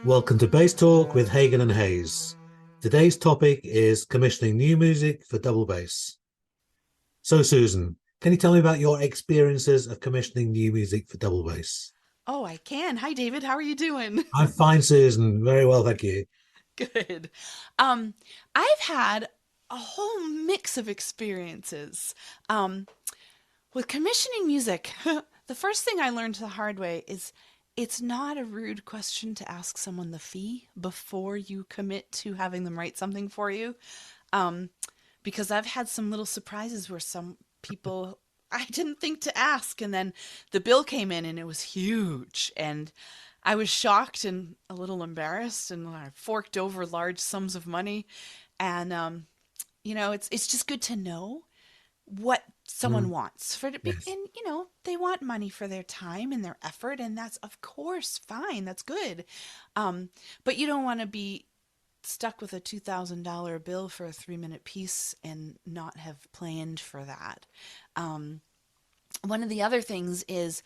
Welcome to Bass Talk with Hagen and Hayes. Today's topic is commissioning new music for double bass. So, Susan, can you tell me about your experiences of commissioning new music for double bass? Oh, I can. Hi, David. How are you doing? I'm fine, Susan. Very well, thank you. Good. Um, I've had a whole mix of experiences. Um, with commissioning music, the first thing I learned the hard way is it's not a rude question to ask someone the fee before you commit to having them write something for you. Um, because I've had some little surprises where some people I didn't think to ask, and then the bill came in and it was huge, and I was shocked and a little embarrassed, and I forked over large sums of money, and it's just good to know what someone Mm, wants for it, yes. and they want money for their time and their effort, and that's of course fine. That's good, um, but you don't want to be stuck with a $2,000 bill for a 3-minute piece and not have planned for that. Um, One of the other things is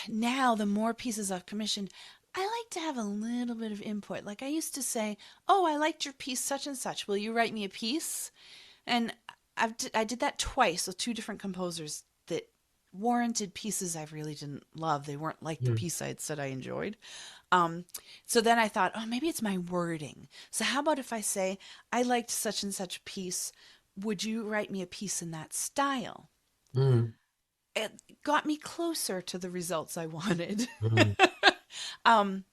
now the more pieces I've commissioned, I like to have a little bit of input. Like I used to say, "Oh, I liked your piece such and such. Will you write me a piece?" And I did that twice with two different composers that warranted pieces I really didn't love. They weren't like the Mm, piece I had said I enjoyed. Um, so then I thought, oh, maybe it's my wording. So how about if I say, I liked such and such piece. Would you write me a piece in that style? mm, It got me closer to the results I wanted. mm. um,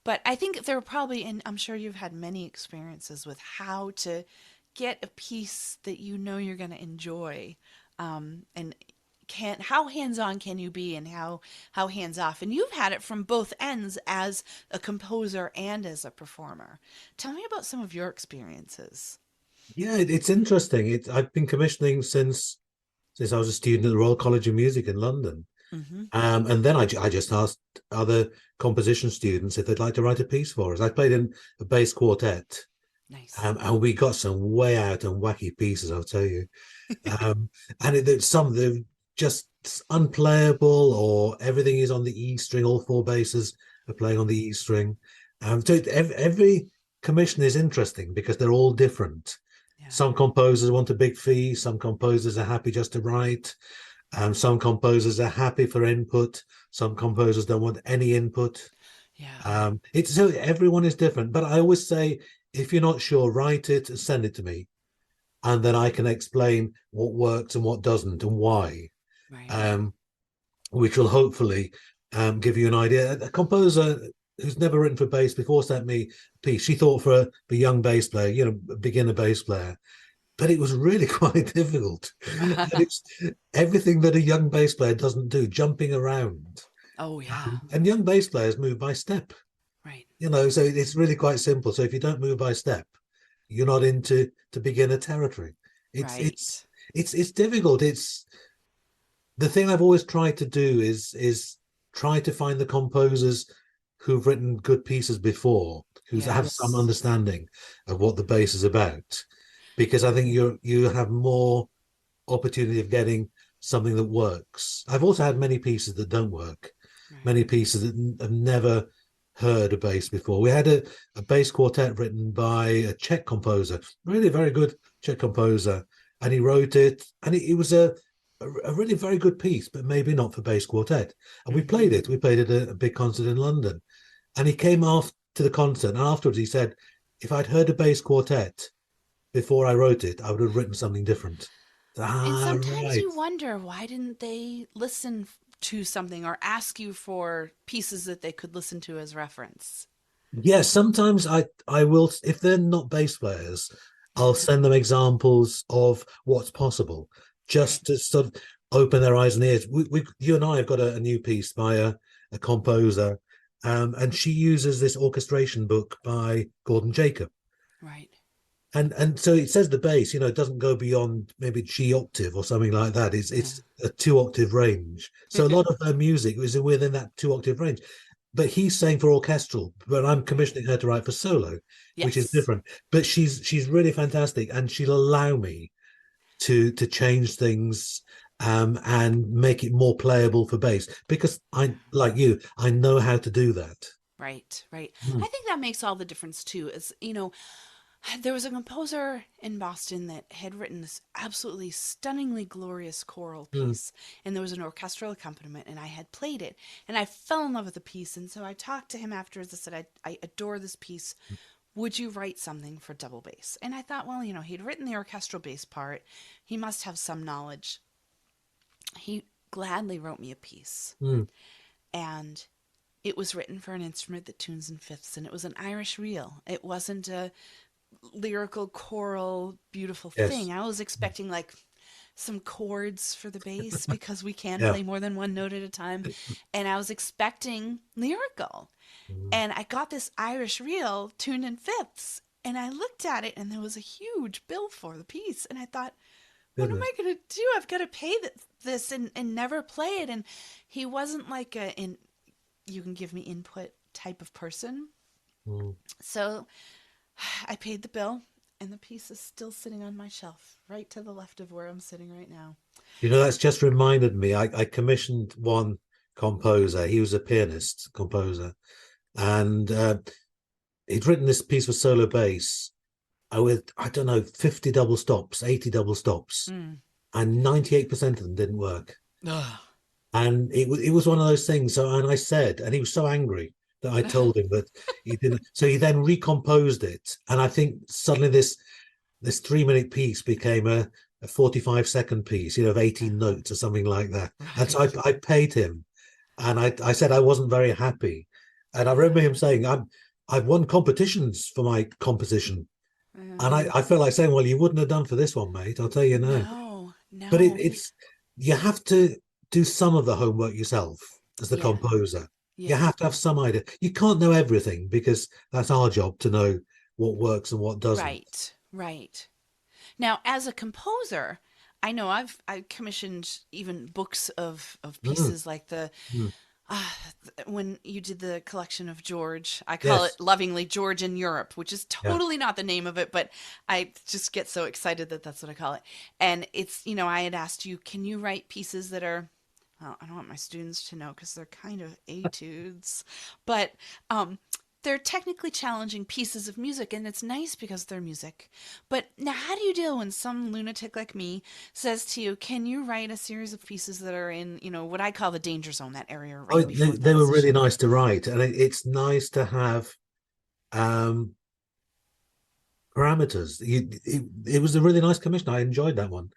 but I think there are probably, and I'm sure you've had many experiences with how to get a piece that you know you're going to enjoy. And how hands-on can you be, and how hands-off, and you've had it from both ends as a composer and as a performer. Tell me about some of your experiences. Yeah, it's interesting. I've been commissioning since I was a student at the Royal College of Music in London. Mm-hmm. And then I just asked other composition students if they'd like to write a piece for us. I played in a bass quartet. Nice. And we got some way out and wacky pieces, I'll tell you. Um, and some they're just unplayable, or everything is on the E string. All four basses are playing on the E string. So every commission is interesting because they're all different. Yeah. Some composers want a big fee. Some composers are happy just to write. Some composers are happy for input. Some composers don't want any input. Yeah. It's so everyone is different. But I always say, if you're not sure, write it and send it to me, and then I can explain what works and what doesn't and why, Right. um, which will hopefully give you an idea. A composer who's never written for bass before sent me a piece. She thought for a young bass player, a beginner bass player, but it was really quite difficult. And it's everything that a young bass player doesn't do, jumping around. Oh yeah. And young bass players move by step, Right. so it's really quite simple. So if you don't move by step, you're not into to beginner territory. It's it's Right. it's difficult. It's the thing I've always tried to do is try to find the composers who've written good pieces before, who have some Yes. understanding of what the bass is about, because I think you have more opportunity of getting something that works. I've also had many pieces that don't work, Right. many pieces that have never heard a bass before. We had a bass quartet written by a Czech composer, really very good Czech composer, and he wrote it, and it was a really very good piece, but maybe not for bass quartet. And we played Mm-hmm. it. We played it at a big concert in London, and he came off to the concert, and afterwards he said, "If I'd heard a bass quartet before I wrote it, I would have written something different." And Ah, sometimes right. you wonder, why didn't they listen to something or ask you for pieces that they could listen to as reference? Yeah, sometimes I will, if they're not bass players, I'll Yeah. send them examples of what's possible, Right. just to sort of open their eyes and ears. You and I have got a new piece by a composer, and she uses this orchestration book by Gordon Jacob. Right. And so it says the bass, it doesn't go beyond maybe G octave or something like that. It's a 2 octave range. So a Yeah. lot of her music is within that 2 octave range. But he's saying for orchestral, but I'm Right. commissioning her to write for solo, which is Yes. different. But she's really fantastic, and she'll allow me to change things, and make it more playable for bass, because I, like you, I know how to do that. Right, right. Mm, I think that makes all the difference too. Is, there was a composer in Boston that had written this absolutely stunningly glorious choral mm, piece, and there was an orchestral accompaniment, and I had played it, and I fell in love with the piece. And so I talked to him afterwards. I said, I adore this piece. Would you write something for double bass? And I thought, well, he'd written the orchestral bass part. He must have some knowledge. He gladly wrote me a piece. mm. And it was written for an instrument that tunes in fifths, and it was an Irish reel. It wasn't a lyrical, choral, beautiful thing. Yes. I was expecting like some chords for the bass because we can Yeah. play more than one note at a time. And I was expecting lyrical. Mm, And I got this Irish reel tuned in fifths. And I looked at it and there was a huge bill for the piece. And I thought, what am goodness. I going to do? I've got to pay this and never play it. And he wasn't like you can give me input type of person. Mm. So I paid the bill, and the piece is still sitting on my shelf, right to the left of where I'm sitting right now. That's just reminded me. I commissioned one composer. He was a pianist composer, and he'd written this piece for solo bass with, I don't know, 50 double stops, 80 double stops, Mm. and 98% of them didn't work. Ugh. And it was one of those things. So, and I said, and he was so angry that I told him that he didn't. So he then recomposed it, and I think suddenly this 3-minute piece became a 45-second piece, of 18 notes or something like that. And so Right. I paid him, and I said I wasn't very happy, and I remember him saying, I've won competitions for my composition, and Uh, I felt like saying, well, you wouldn't have done for this one, mate. I'll tell you now. no, But no. it's you have to do some of the homework yourself as the Yeah, composer. You yeah. have to have some idea. You can't know everything because that's our job to know what works and what doesn't. Right, right. Now, as a composer, I know I commissioned even books of Mm, pieces like the mm. uh, when you did the collection of George. I call it Yes. lovingly George in Europe, which is Yeah. totally not the name of it, but I just get so excited that that's what I call it. And it's, I had asked you, can you write pieces that are, well, I don't want my students to know because they're kind of etudes, but they're technically challenging pieces of music, and it's nice because they're music. But now, how do you deal when some lunatic like me says to you, can you write a series of pieces that are in, what I call the danger zone, that area Oh, right they, before they were really composition? nice to write, and it's nice to have um, parameters. It was a really nice commission. I enjoyed that one.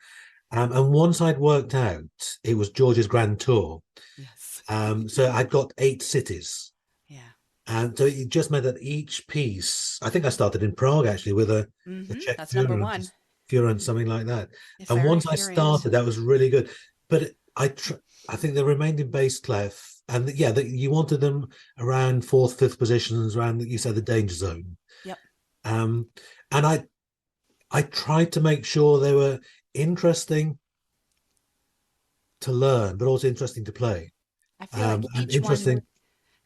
And once I'd worked out, it was George's Grand Tour. Yes. So I'd got 8 cities. Yeah. And so it just meant that each piece, I think I started in Prague actually with a Mm-hmm. Czech That's number Fuhrer, one. Fuhrer, something like that. If And very once I furious. started, that was really good. But I think they remained in bass clef, and yeah, you wanted them around fourth, fifth positions, around you said the danger zone. Yep. Um, and I tried to make sure they were interesting to learn, but also interesting to play. I feel like And interesting.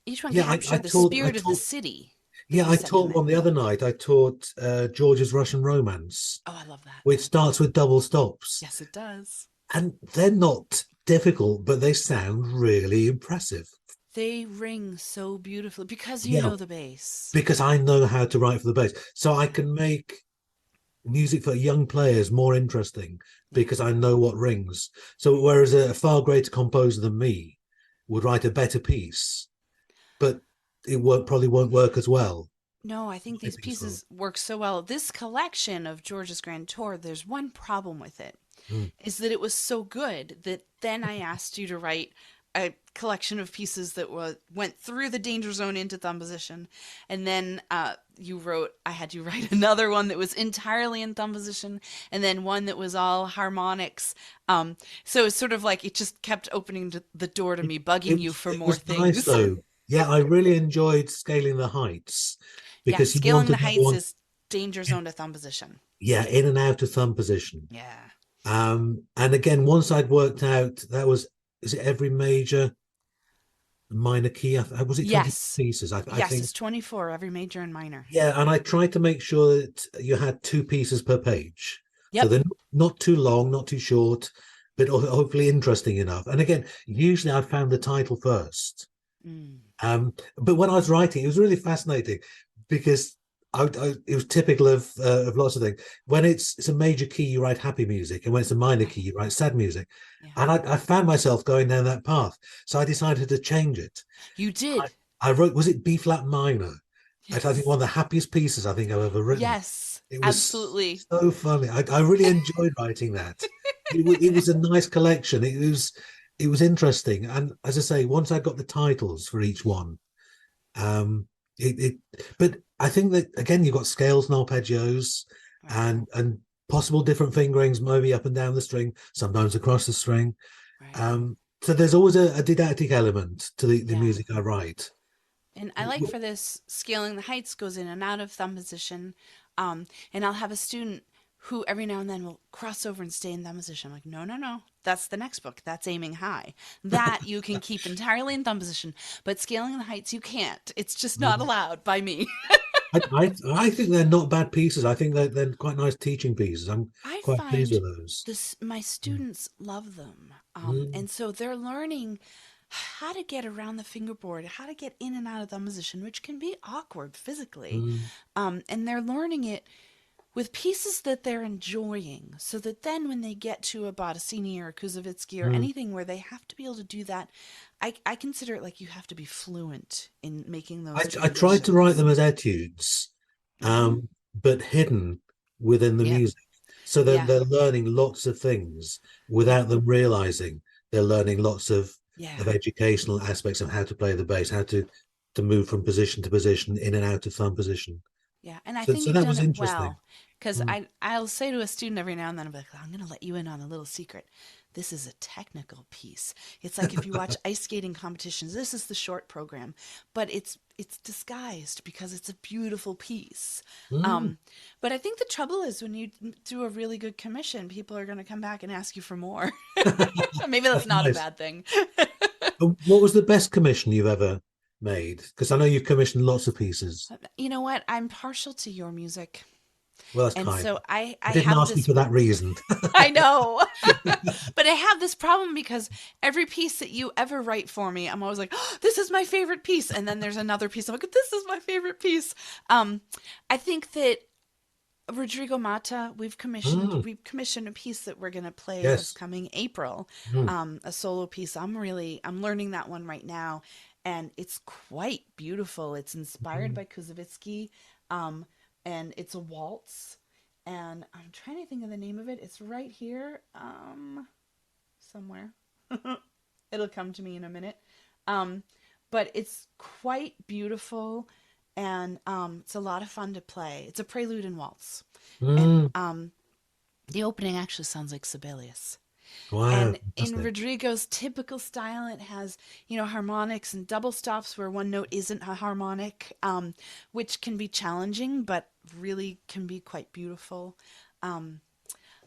each one Yeah, I captured the taught I spirit of the taught city that Yeah, you I set them taught one in. the other night. I taught George's Russian Romance, Oh, I love that. which starts with double stops. Yes, it does. And they're not difficult, but they sound really impressive. They ring so beautifully because you Yeah, know the bass. because I know how to write for the bass. So I can make music for young players more interesting Yeah. because I know what rings. So whereas a far greater composer than me would write a better piece, but probably won't work as well. No, I think I these think so. pieces work so well. This collection of George's Grand Tour, there's one problem with it, Mm. is that it was so good that then I asked you to write a collection of pieces that went through the danger zone into thumb position, and then I had you write another one that was entirely in thumb position, and then one that was all harmonics. So it's sort of like it just kept opening the door to It, me, bugging you for it more was nice things. though. Yeah, I really enjoyed scaling the heights Yeah, because you scaling the wanted that heights one, is danger zone to thumb position. yeah, in and out of thumb position. Yeah. And again, once I'd worked out that was, is it every major minor key? Was it 20 Yes. pieces? I Yes, think, it's 24, every major and minor. yeah. And I tried to make sure that you had 2 pieces per page. So Yep. they're not too long, not too short, but hopefully interesting enough. And again, usually I found the title first. Mm. But when I was writing, it was really fascinating because it was typical of lots of things. When it's a major key, you write happy music, and when it's a minor key, Right. you write sad music. Yeah. And I found myself going down that path, so I decided to change it. You I, did. I wrote, was it B flat minor? I think Yes. one of the happiest pieces I think I've ever written. Yes. It was Absolutely. so funny. I really enjoyed writing that. It was a nice collection. It was interesting. And as I say, once I got the titles for each one, um, but I think that again, you've got scales and arpeggios Right. and possible different fingerings, maybe up and down the string, sometimes across the string. Right. So there's always a didactic element to the Yeah. music I write. And I like for this, scaling the heights goes in and out of thumb position. And I'll have a student who every now and then will cross over and stay in thumb position. I'm like, no, no, no. That's the next book. That's aiming high. That you can keep entirely in thumb position, but scaling the heights you can't. It's just not allowed by me. I think they're not bad pieces. I think they're quite nice teaching pieces. I'm I quite pleased find with those. this my students love them, Mm, and so they're learning how to get around the fingerboard, how to get in and out of thumb position, which can be awkward physically, mm, and they're learning it with pieces that they're enjoying, so that then when they get to a Bottesini or a Kuzovitsky or mm. anything where they have to be able to do that, I consider it like you have to be fluent in making those I tried to write transitions. them as etudes, Hmm. but hidden within the Yep. music. So Yeah. they're learning lots of things Yep. without them realizing they're learning lots Yeah. of educational aspects of how to play the bass, how to move from position to position, in and out of thumb position. Yeah, and I think So you've that done was it interesting. well, because Mm, I'll say to a student every now and then, I'm like, I'm going to let you in on a little secret. This is a technical piece. It's like if you watch ice skating competitions, this is the short program, but it's disguised because it's a beautiful piece. mm. But I think the trouble is when you do a really good commission, people are going to come back and ask you for more. Maybe that's That's not a nice. bad thing. What was the best commission you've ever made? Because I know you've commissioned lots of pieces. You know what? I'm partial to your music. Well, that's And kind. so I I didn't have ask you this. for that reason. I know. But I have this problem because every piece that you ever write for me, I'm always like, oh, this is my favorite piece. And then there's another piece. I'm like, this is my favorite piece. Um, I think that Rodrigo Mata, Mm, we've commissioned a piece that we're gonna play this yes. coming April, Mm, a solo piece. I'm learning that one right now, and it's quite beautiful. It's inspired mm, by Kuzovitsky, um, and it's a waltz. And I'm trying to think of the name of it. It's right here, somewhere. It'll come to me in a minute. Um, but it's quite beautiful and it's a lot of fun to play. It's a prelude and waltz. And mm. the opening actually sounds like Sibelius. Wow, And in fantastic. Rodrigo's typical style, it has, harmonics and double stops where one note isn't a harmonic, which can be challenging, but really can be quite beautiful. Um,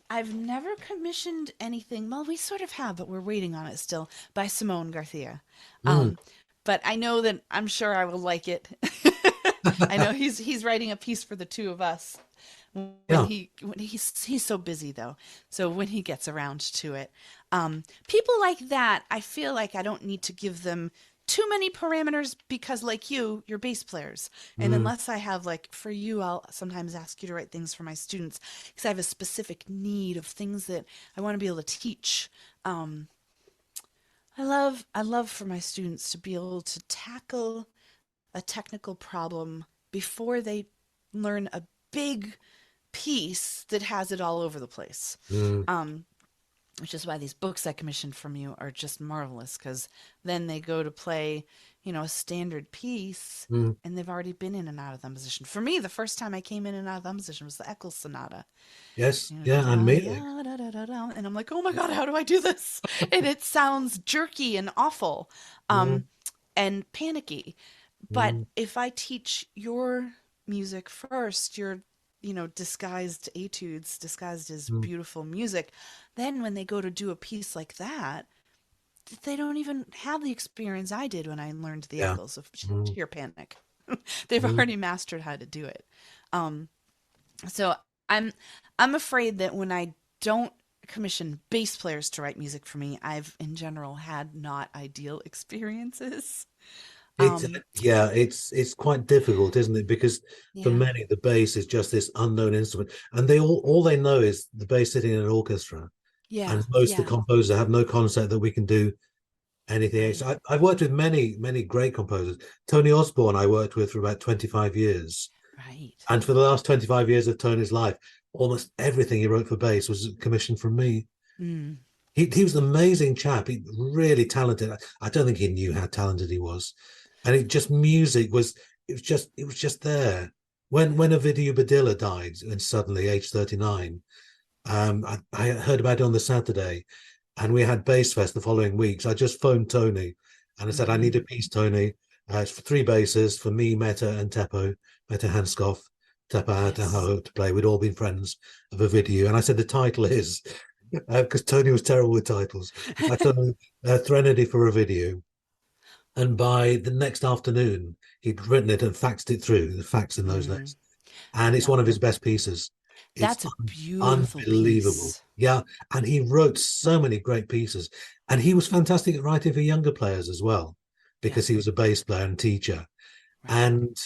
I've never commissioned anything. Well, we sort of have, but we're waiting on it still by Simone Garcia. Mm. Um, but I know that I'm sure I will like it. I know he's writing a piece for the two of us Yeah. when he's so busy though. So when he gets around to it, people like that, I feel like I don't need to give them too many parameters because like you're bass players. And Mm. unless I have like for you, I'll sometimes ask you to write things for my students because I have a specific need of things that I want to be able to teach. Um, I love for my students to be able to tackle a technical problem before they learn a big piece that has it all over the place. Mm. Um, which is why these books I commissioned from you are just marvelous because then they go to play, a standard piece Mm. and they've already been in and out of that position. For me, the first time I came in and out of that position was the Eccles Sonata. Yes. Yeah. And Da, me. ya, da, da, da, da, and I'm like, oh my God, how do I do this? And it sounds jerky and awful, Mm. um, and panicky. But Mm. if I teach your music first, your disguised etudes, disguised as Mm. beautiful music, then when they go to do a piece like that, they don't even have the experience I did when I learned the Yeah. echoes of Mm. sheer panic. They've Mm. already mastered how to do it. Um, so I'm I'm afraid that when I don't commission bass players to write music for me, I've in general had not ideal experiences. It's Um, yeah, it's quite difficult, isn't it? Because for yeah, many, the bass is just this unknown instrument, and all they know is the bass sitting in an orchestra, yeah, and most of yeah, the composers have no concept that we can do anything else. right, I've worked with many great composers. Tony Osborne, I worked with for about 25 years, right. and for the last 25 years of Tony's life, almost everything he wrote for bass was commissioned from me. Mm, He was an amazing chap. He really talented. I don't think he knew how talented he was, and it just music was. It was just there. When Avidio Badilla died, and suddenly age 39, I heard about it on the Saturday, and we had Bass Fest the following week. So I just phoned Tony, and I said, I need mm-hmm. a piece, Tony. It's for three basses for me, Meta, and Teppo, Meta Hanskoff. Teppo had Yes. to play. We'd all been friends of a video, and I said the title is because Tony was terrible with titles. I told him Threnody for a video, and by the next afternoon, he'd written it and faxed it through. The fax in those Mm, days, and it's one of no, his best pieces. It's that's a beautiful unbelievable. piece. Yeah, and he wrote so many great pieces, and he was fantastic at writing for younger players as well, Yeah, because he was a bass player and teacher. right. And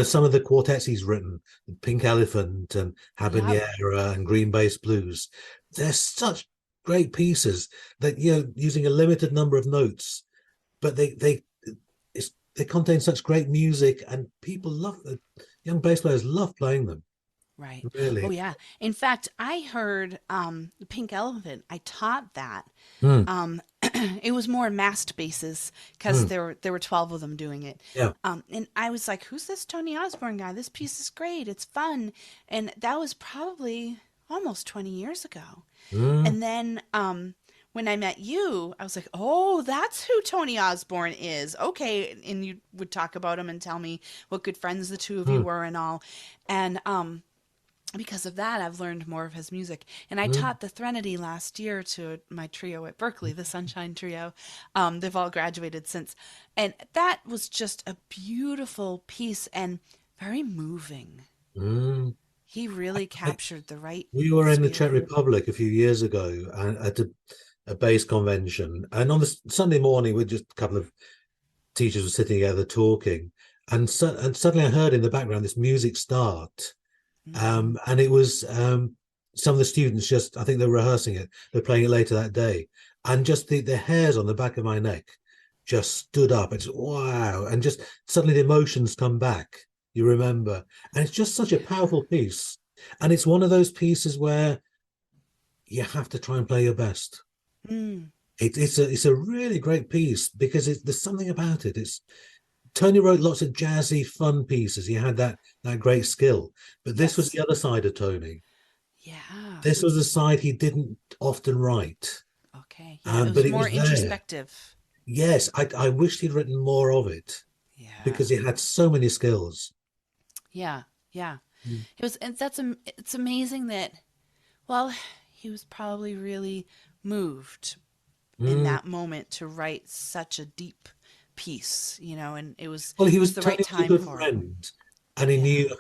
some of the quartets he's written, Pink Elephant and Yep, Habanera and Green Bass Blues, they're such great pieces that using a limited number of notes, but they contain such great music, and people love young bass players love playing them. right. Oh Really. yeah. In fact, I heard the Pink Elephant. I taught that. Mm, It was more massed basses because mm, there were 12 of them doing it. yeah. And I was like, "Who's this Tony Osborne guy? This piece is great. It's fun." And that was probably almost 20 years ago. Mm, And then when I met you, I was like, "Oh, that's who Tony Osborne is." Okay, and you would talk about him and tell me what good friends the two of you mm, were and all. And because of that, I've learned more of his music. And I mm. taught the Threnody last year to my trio at Berkeley, the Sunshine Trio. They've all graduated since. And that was just a beautiful piece and very moving. Mm. He really I, captured the right we were in the Czech feeling. Republic a few years ago at a bass convention, and on the Sunday morning, we just a couple of teachers were sitting together talking, and suddenly I heard in the background this music start, Mm-hmm. and it was some of the students just I think they were rehearsing it. They're playing it later that day, and just the hairs on the back of my neck just stood up. It's wow, and just suddenly the emotions come back. You remember, and it's just such a powerful piece, and it's one of those pieces where you have to try and play your best. Mm, It's a really great piece because there's something about it. It's Tony wrote lots of jazzy, fun pieces. He had that great skill, but this was yes. the other side of Tony. Yeah. This was a side he didn't often write, Okay. Yeah. It but was it more was there. introspective. Yes, I wished he'd written more of it Yeah. because he had so many skills. Yeah. Yeah. Mm. It was, and it's amazing that, well, he was probably really moved in Mm. that moment to write such a deep piece, and it was Well, it was the right Tony was a time good for it. friend, and he Yeah, knew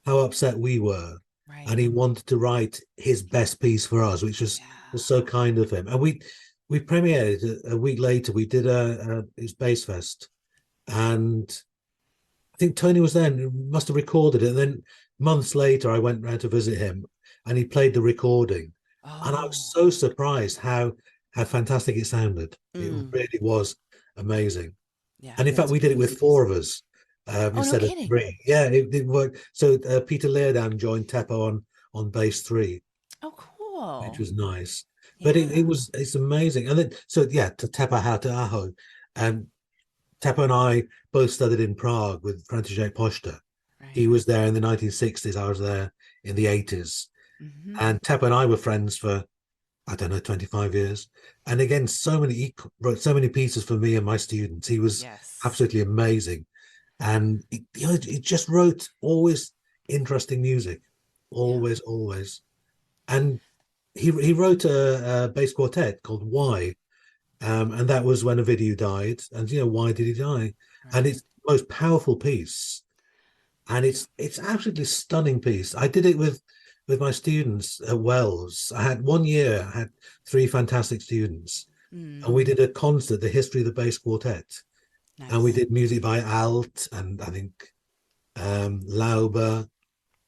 how upset we were, right. and he wanted to write his best piece for us, which was Yeah. so kind of him. And we premiered it a week later. We did his bass fest, and I think Tony was there and must have recorded it. And then months later, I went round to visit him, and he played the recording, and I was Oh. so surprised how fantastic it sounded. It Mm. really was amazing. Yeah, And in yeah, fact, it's a we did it beautiful with piece. four of us Oh, no instead of kidding. three. Yeah, it did work. So Peter Leerdam joined Teppo on bass three, Oh, which cool. was nice. But Yeah. it's amazing. And then so yeah, to Teppo how to Aho. And Teppo and I both studied in Prague with František Pošta. He Right. was there in the 1960s. I was there in the 80s. Mm-hmm. And Teppo and I were friends for I don't know, 25 years. And again, he wrote so many pieces for me and my students. He was Yes. absolutely amazing. And he just wrote always interesting music, Yeah. always. And he wrote a bass quartet called Why, and that was when Ovidiu died. And why did he die? And Right. it's the most powerful piece, and it's absolutely stunning piece. I did it with with my students at Wells. I had 1 year, I had three fantastic students, and Mm, we did a concert, the history of the bass quartet, and we nice. did music by Alt and I think Lauber.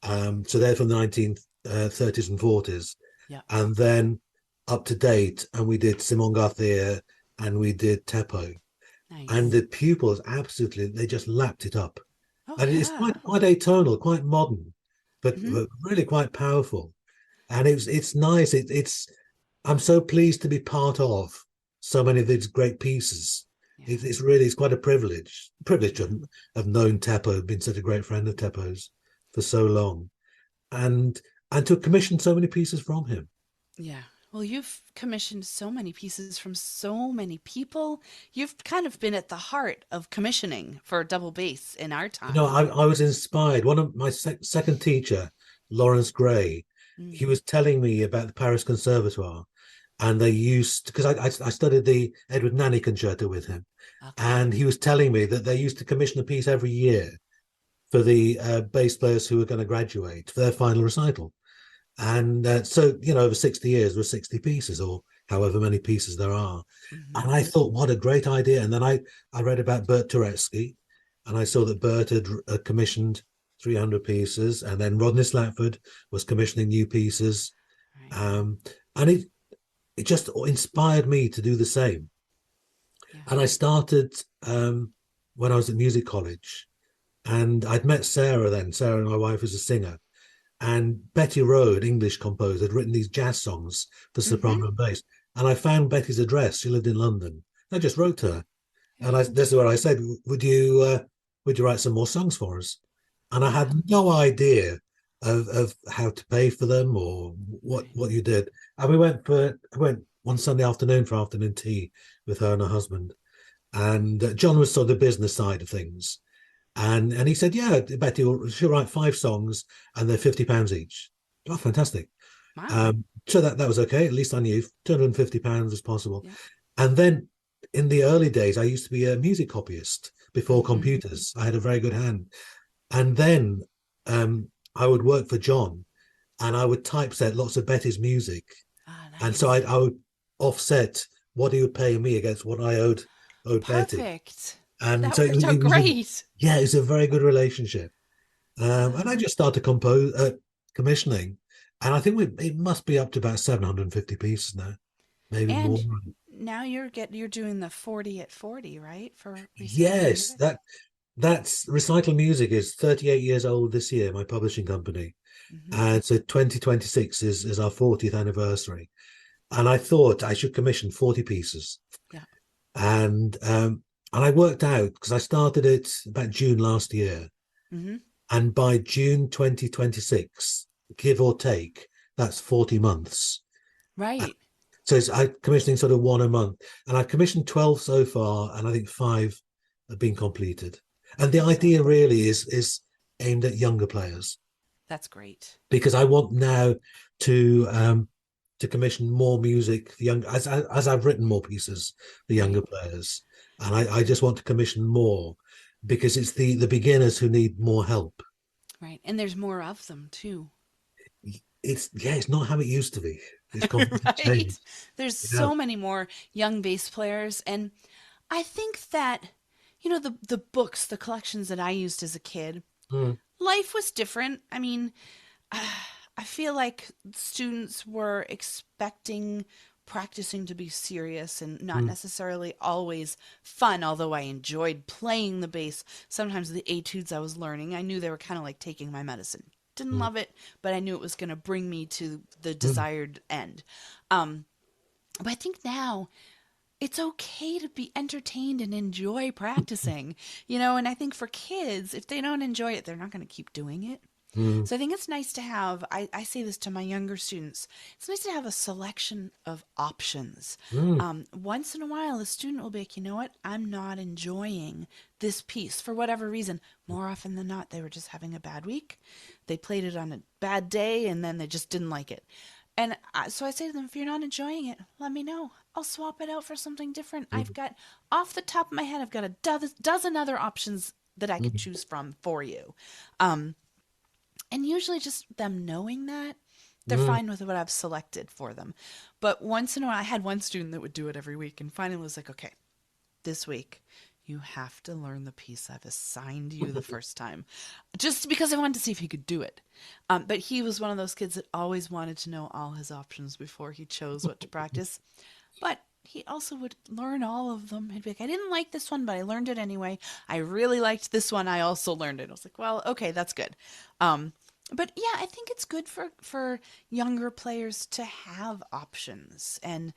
So they're from the 1930s and 40s, Yep. and then up to date, and we did Simon Garcia and we did Teppo, and Nice. the pupils absolutely they just lapped it up, Oh and it's yeah. quite atonal, quite modern, Hmm. but really quite powerful, and it's nice. It's I'm so pleased to be part of so many of these great pieces. Yeah. It's really it's quite a privilege Yeah. to have known Teppo, been such a great friend of Teppo's for so long, and to commission so many pieces from him. Yeah. Well, you've commissioned so many pieces from so many people. You've kind of been at the heart of commissioning for double bass in our You know, time. I was inspired. One of my second teacher, Lawrence Gray, he Mm, was telling me about the Paris Conservatoire, and they used because I studied the Edward Nanny concerto with him, okay. and he was telling me that they used to commission a piece every year for the bass players who were going to graduate for their final recital. And so, over 60 years, there were 60 pieces or however many pieces there are. Hmm. And I thought, what a great idea. And then I read about Bert Turetsky, and I saw that Bert had commissioned 300 pieces. And then Rodney Slatford was commissioning new pieces. Right. Um, and it just inspired me to do the same. Yeah. And I started when I was at music college. And I'd met Sarah then. Sarah, my wife, is a singer. And Betty Rowe, an English composer, had written these jazz songs for Hmm. soprano and bass. And I found Betty's address. She lived in London. I just wrote to her, and Very this is what I interesting. said: would you write some more songs for us? And I Yeah. had no idea of how to pay for them or Right. what you did. And I went one Sunday afternoon for afternoon tea with her and her husband. And John was sort of the business side of things. And he said, yeah, Betty, she'll write 5 songs and they're £50 each. Oh, fantastic. Wow. So that was okay. At least I knew £250 was possible. Yeah. And then in the early days, I used to be a music copyist before Hmm. computers. I had a very good hand. And then I would work for John, and I would typeset lots of Betty's music. Ah, And so nice. I would offset what he would pay me against what I owed Betty. Perfect. And That so worked out it was a, great. yeah, it was a very good relationship. And I Wow. just started commissioning, and I think it must be up to about 750 pieces now, maybe more. And now you're doing the 40 at 40, right? For recycled Yes, music. that's Recycle Music is 38 years old this year, my publishing company, Hmm. and so 2026 is our 40th anniversary. And I thought I should commission 40 pieces, Yeah. and I worked out because I started it about June last year, Hmm. and by June 2026, give or take, that's 40 months. Right. So I'm commissioning sort of one a month, and I've commissioned 12 so far, and I think 5 have been completed. And the Excellent. idea really is aimed at younger players, That's great. because I want now to commission more music for young as I've written more pieces for Right. younger players, and I just want to commission more because it's the beginners who need more help. Right. And there's more of them too. It's not how it used to be. It's completely Right. changed. There's Yeah. so many more young bass players, and I think that the books, the collections that I used as a kid, Mm, life was different. I mean, I feel like students were expecting practicing to be serious and not mm, necessarily always fun, although I enjoyed playing the bass. Sometimes the etudes I was learning, I knew they were kind of like taking my medicine. Didn't mm, love it, but I knew it was going to bring me to the mm, desired end. Um, but I think now it's okay to be entertained and enjoy practicing, and I think for kids, if they don't enjoy it, they're not going to keep doing it. mm, So I think it's nice to have, I say this to my younger students, it's nice to have a selection of options. mm, Once in a while, the student will be like, you know what, I'm not enjoying this piece for whatever reason. More often than not, they were just having a bad week. They played it on a bad day and then they just didn't like it. And so I say to them, if you're not enjoying it, let me know. I'll swap it out for something different. I've mm, got, off the top of my head, I've got a dozen other options that I could mm, choose from for you. Um, and usually just them knowing that. They're fine with what I've selected for them. But once in a while, I had one student that would do it every week, and finally was like, okay, this week you have to learn the piece I've assigned you the first time, just because I wanted to see if he could do it. But he was one of those kids that always wanted to know all his options before he chose what to practice. But he also would learn all of them. He'd be like, I didn't like this one, but I learned it anyway. I really liked this one. I also learned it. I was like, well, okay, that's good. But yeah, I think it's good for younger players to have options and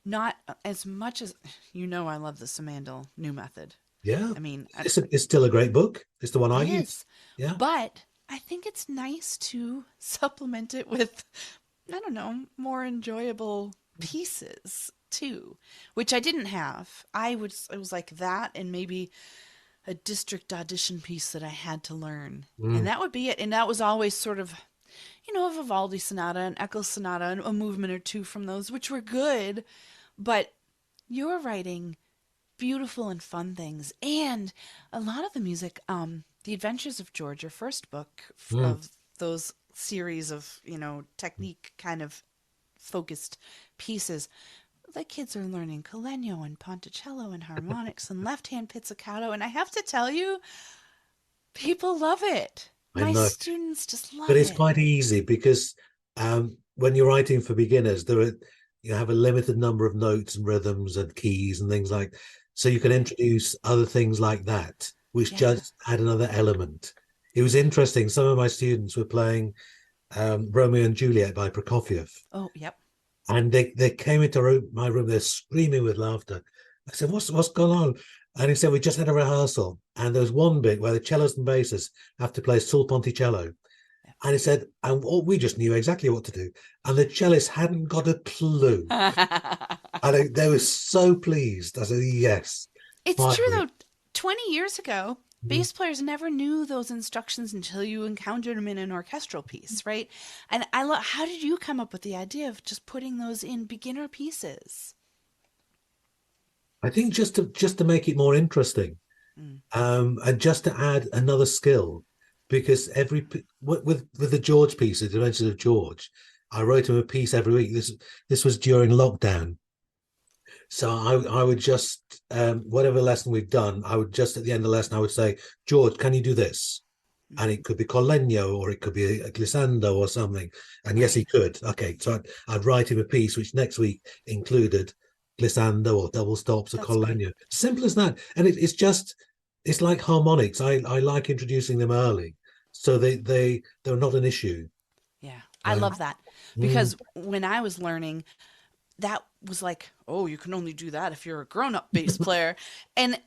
not as much as I love the Samandel new method. Yeah, I mean, it's still a great book. It's the one I it use. is, Yeah. but I think it's nice to supplement it with, I don't know, more enjoyable pieces too, which I didn't have. It was like that and maybe a district audition piece that I had to learn. And Mm. that would be it. And that was always sort of, a Vivaldi sonata, an Eccles sonata, and a movement or two from those, which were good. But you're writing beautiful and fun things. And a lot of the music, The Adventures of George, your first book Mm. of those series of, technique kind of focused pieces, the kids are learning Collegno and Ponticello and harmonics and left-hand pizzicato. And I have to tell you, people love it. I My know, students just but love it's it. quite easy because when you're writing for beginners, you have a limited number of notes and rhythms and keys and things like. So you can Right. introduce other things like that, which Yeah. just add another element. It was interesting. Some of my students were playing Romeo and Juliet by Prokofiev, Oh, yep. and they came into my room. They're screaming with laughter. I said, "What's going on?" And he said, "We just had a rehearsal, and there was one bit where the cellists and basses have to play sul ponticello." And he said, and we just knew exactly what to do. And the cellist hadn't got a clue. And they were so pleased. I said, yes, It's true finally. though. 20 years ago, Mm. bass players never knew those instructions until you encountered them in an orchestral piece, right? And I love, how did you come up with the idea of just putting those in beginner pieces? I think just to make it more interesting, Mm. and just to add another skill, because with the George piece, the Adventures of George, I wrote him a piece every week. This was during lockdown, so I would just whatever lesson we've done, I would just at the end of the lesson I would say, George, can you do this? And Mm. it could be Collegno or it could be a glissando or something. And yes, Right. he could. Okay, so I'd write him a piece which next week included glissando or double stops or That's great. Collegno. Simple as that. And it's like harmonics. I like introducing them early, so they're not an issue. Yeah. I Um, love that mm, because when I was learning, that was like, oh, you can only do that if you're a grown-up bass player. And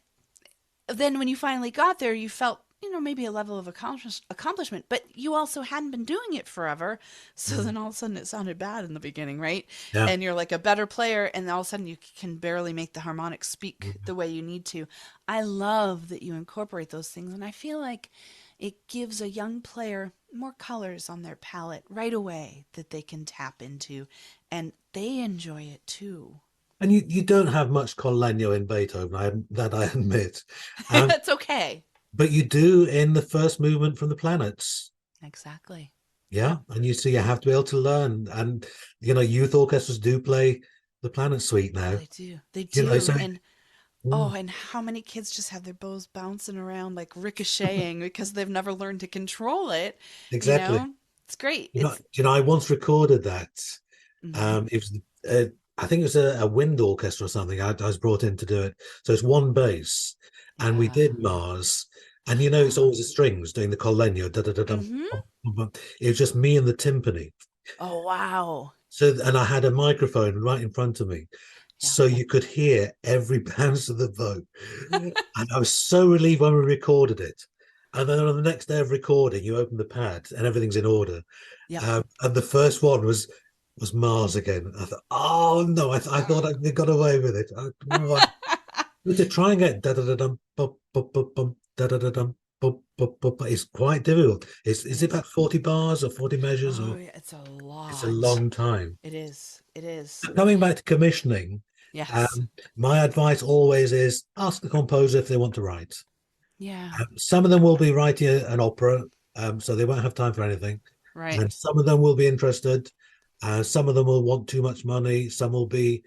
then when you finally got there, you felt, maybe a level of accomplishment, but you also hadn't been doing it forever. So mm, then all of a sudden it sounded bad in the beginning, right? yeah. And you're like a better player, and all of a sudden you can barely make the harmonics speak Mm. the way you need to. I love that you incorporate those things, and I feel like it gives a young player more colors on their palette right away that they can tap into, and they enjoy it too. And you don't have much Collegno in Beethoven, that I admit. Um, That's okay. but you do in the first movement from the planets. Exactly. Yeah, Yep. and you have to be able to learn, and youth orchestras do play the Planet Suite Oh, now. they do. They You know, do. so And mm, oh, and how many kids just have their bows bouncing around like ricocheting because they've never learned to control it, you exactly. know? It's great. You know, I once recorded that. Mhm. It was, I think it was a wind orchestra or something. I was brought in to do it. So it's one bass, and we Yeah. did Mars, and it's Uh-huh. always the strings doing the Collegno. Da, da, da, dum, Mhm. bum, bum, bum. It was just me and the timpani. Oh, wow. So, and I had a microphone right in front of me, Yeah. so you could hear every bounce of the boat. And I was so relieved when we recorded it. And then on the next day of recording, you open the pad and everything's in order. Yep. And the first one was Mars again. I thought, oh no, I thought I got away with it. But to try and get da da da dum bum bum bum bum da da da dum bum bum bum, it's quite difficult. It Is it is. about 40 bars or 40 measures, Oh, or yeah, it's a it's a lot. long time? It is. It is. Coming back to commissioning, Yes. um, my advice always is ask the composer if they want to write. Yeah. Some of them will be writing an opera, so they won't have time for anything, Right. and some of them will be interested. Some of them will want too much money. Some will be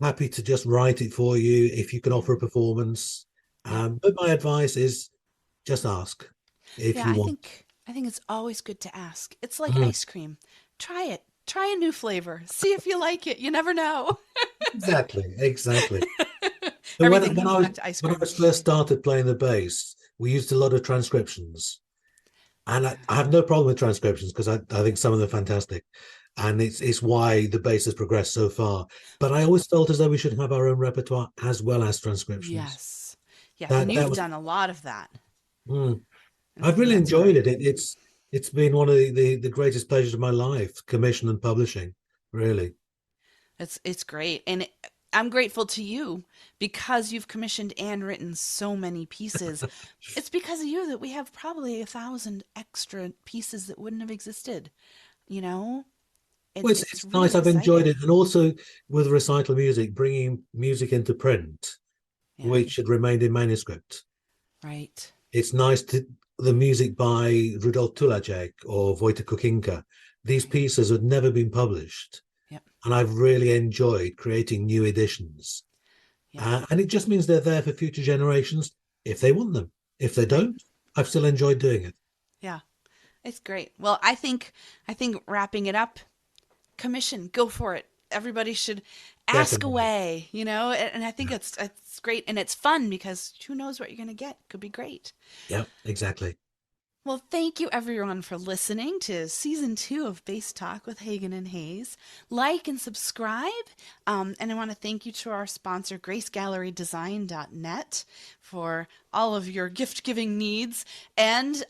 happy to just write it for you if you can Yeah. offer a performance. Yeah. But my advice is just ask if Yeah, you I want. think I think it's always good to ask. It's like Mm, ice cream. Try it. Try a new flavor. See if you like it. You never know. exactly, exactly. So when Everything when comes I was back to ice when I cream. was first started playing the bass, we used a lot of transcriptions, and I have no problem with transcriptions because I think some of them are fantastic, and it's why the bass has progressed so far. But I always felt as though we should have our own repertoire as well as transcriptions. Yes. Yes, and That you've was done a lot of that. mm, And I I've think really that's enjoyed it. great. It's been one of the greatest pleasures of my life, commission and publishing. Really, It's great. And I'm grateful to you because you've commissioned and written so many pieces. It's because of you that we have probably 1,000 extra pieces that wouldn't have existed. You know, well, it's it's really nice. I've enjoyed it, exciting. and also with recital music, bringing music into print, Yeah, which had remained in manuscript. right. It's nice to the music by Rudolf Tulacek or Wojtek Kukinka. These Right. pieces had never been published, Yep. and I've really enjoyed creating new editions. Yep. And it just means they're there for future generations if they want them. If they Right. don't, I've still enjoyed doing it. Yeah. It's great. Well, I think wrapping it up, commission, go for it. Everybody should ask Definitely. away, and I think Yeah. it's great and it's fun because who knows what you're going to get. Could be great. Yeah, exactly. Well, thank you everyone for listening to season 2 of Bass Talk with Hagen and Hayes. Like and subscribe. And I want to thank you to our sponsor, GraceGalleryDesign.net, for all of your gift giving needs. And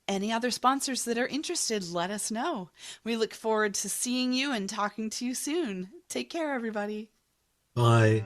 any other sponsors that are interested, let us know. We look forward to seeing you and talking to you soon. Take care, everybody. Bye.